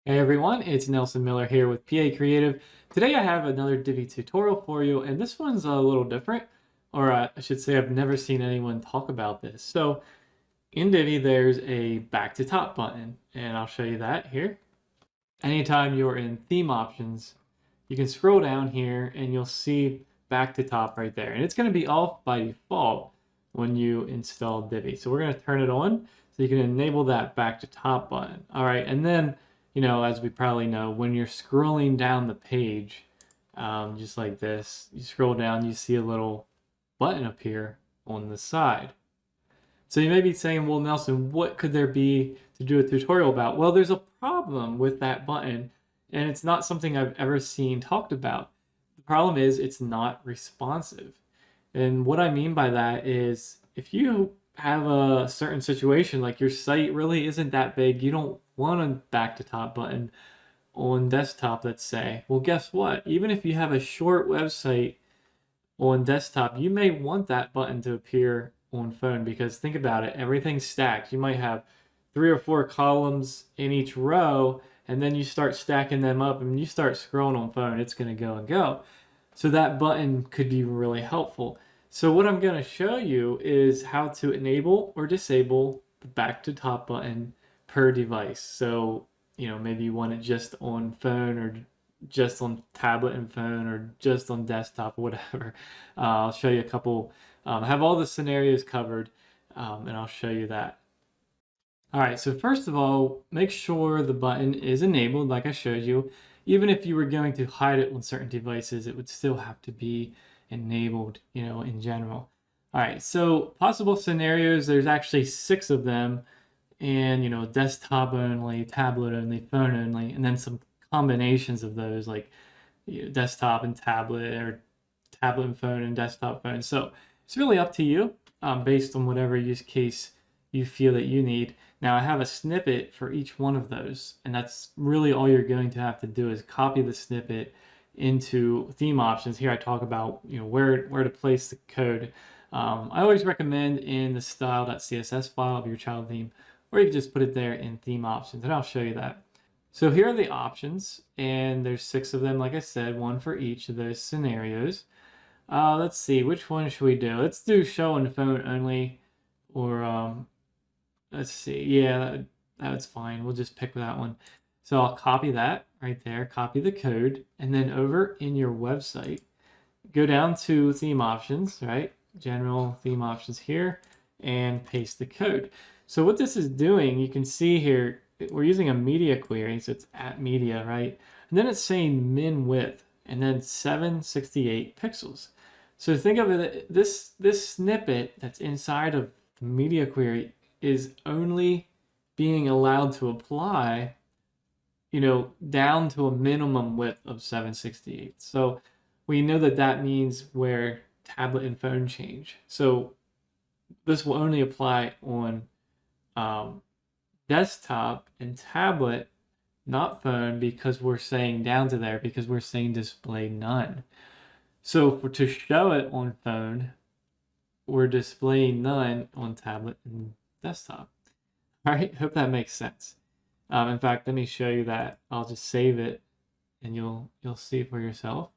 Hey everyone, it's Nelson Miller here with PA Creative. Today I have another Divi tutorial for you, and this one's a little different, or I should say I've never seen anyone talk about this. So in Divi there's a back to top button, and I'll show you that here. Anytime you're in theme options, you can scroll down here and you'll see back to top right there. And it's going to be off by default when you install Divi. So we're going to turn it on so you can enable that back to top button. All right, and then as we probably know, when you're scrolling down the page, just like this, you scroll down, you see a little button appear on the side. So you may be saying, well, Nelson, what could there be to do a tutorial about? Well, there's a problem with that button, and it's not something I've ever seen talked about. The problem is it's not responsive. And what I mean by that is if you have a certain situation, like your site really isn't that big, you don't want a back to top button on desktop, let's say. Well, guess what? Even if you have a short website on desktop, you may want that button to appear on phone, because think about it, everything's stacked. You might have 3 or 4 columns in each row, and then you start stacking them up and you start scrolling on phone, it's going to go and go. So that button could be really helpful. So what I'm going to show you is how to enable or disable the back to top button per device. So, maybe you want it just on phone, or just on tablet and phone, or just on desktop, or whatever. I'll show you a couple, I have all the scenarios covered, and I'll show you that. All right, so first of all, make sure the button is enabled like I showed you. Even if you were going to hide it on certain devices, it would still have to be enabled, in general. All right, so possible scenarios, there's actually 6 of them, and desktop only, tablet only, phone only, and then some combinations of those, like desktop and tablet, or tablet and phone and desktop phone. So it's really up to you, based on whatever use case you feel that you need. Now I have a snippet for each one of those, and that's really all you're going to have to do is copy the snippet into theme options. Here I talk about where to place the code. I always recommend in the style.css file of your child theme, or you can just put it there in theme options, and I'll show you that. So here are the options, and there's 6 of them, like I said, one for each of those scenarios. Let's see, which one should we do? Let's do show on phone only, or let's see, yeah, that's fine. We'll just pick that one. So I'll copy that right there, copy the code, and then over in your website, go down to theme options, right? General theme options here, and paste the code. So what this is doing, you can see here, we're using a media query, so it's at media, right? And then it's saying min width, and then 768 pixels. So think of it, this snippet that's inside of the media query is only being allowed to apply, down to a minimum width of 768. So we know that that means where tablet and phone change. So this will only apply on desktop and tablet, not phone, because we're saying down to there, because we're saying display none. So to show it on phone, we're displaying none on tablet and desktop. All right, hope that makes sense. In fact, let me show you that. I'll just save it, and you'll see for yourself.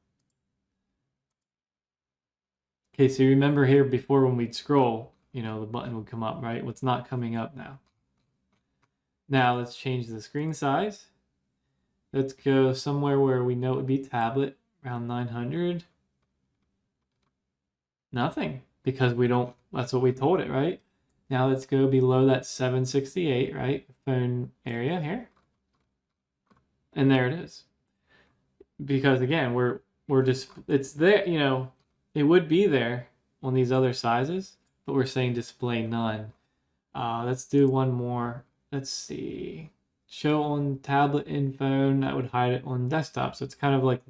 Okay, so you remember here before when we'd scroll, the button would come up, right? What's not coming up now. Now let's change the screen size. Let's go somewhere where we know it would be tablet, around 900. Nothing, because that's what we told it, right? Now let's go below that 768, right? Phone area here. And there it is. Because again, we're just, it's there, it would be there on these other sizes, but we're saying display none. Let's do one more. Let's see. Show on tablet and phone, that would hide it on desktop. So it's kind of like,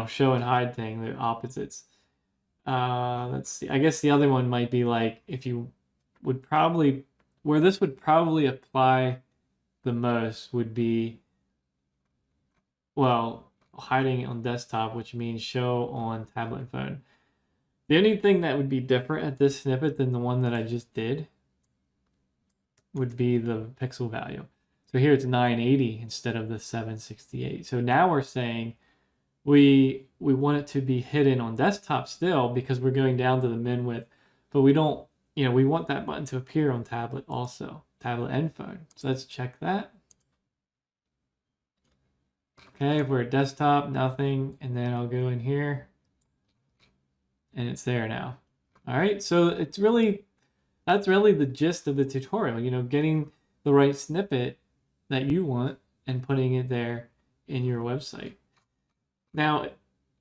show and hide thing, the opposites. Let's see. I guess the other one might be like, if you would probably, where this would probably apply the most would be, well, hiding it on desktop, which means show on tablet and phone. The only thing that would be different at this snippet than the one that I just did would be the pixel value. So here it's 980 instead of the 768. So now we're saying we want it to be hidden on desktop still because we're going down to the min width, but we don't, we want that button to appear on tablet also, tablet and phone. So let's check that. Okay, if we're at desktop, nothing, and then I'll go in here and it's there now. All right, so that's really the gist of the tutorial, getting the right snippet that you want and putting it there in your website. Now,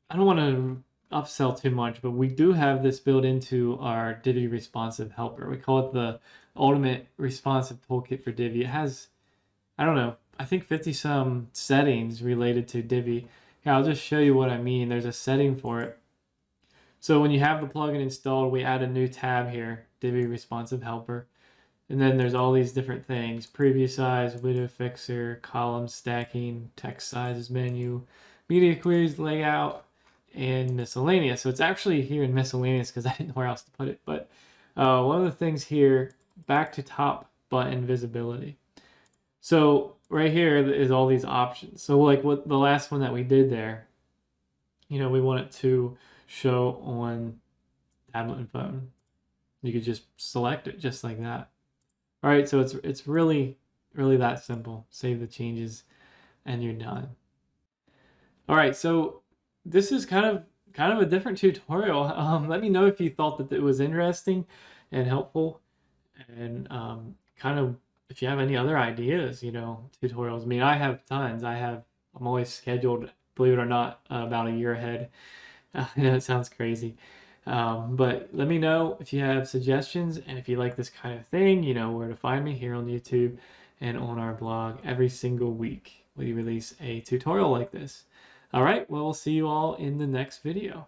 I don't want to upsell too much, but we do have this built into our Divi Responsive Helper. We call it the Ultimate Responsive Toolkit for Divi. It has, I don't know, I think 50 some settings related to Divi. Here, I'll just show you what I mean. There's a setting for it. So when you have the plugin installed, we add a new tab here, Divi Responsive Helper. And then there's all these different things: preview size, window fixer, column stacking, text sizes menu, media queries, layout, and miscellaneous. So it's actually here in miscellaneous because I didn't know where else to put it. But one of the things here, back to top button visibility. So right here is all these options. So like what the last one that we did there, we want it to show on tablet and phone. You could just select it just like that. All right, so it's really that simple. Save the changes and you're done. All right, so this is kind of a different tutorial. Let me know if you thought that it was interesting and helpful, and kind of if you have any other ideas, tutorials. I mean, I have tons. I'm always scheduled, believe it or not, about a year ahead. I know it sounds crazy. But let me know if you have suggestions, and if you like this kind of thing, you know where to find me here on YouTube and on our blog. Every single week we release a tutorial like this. All right, well, we'll see you all in the next video.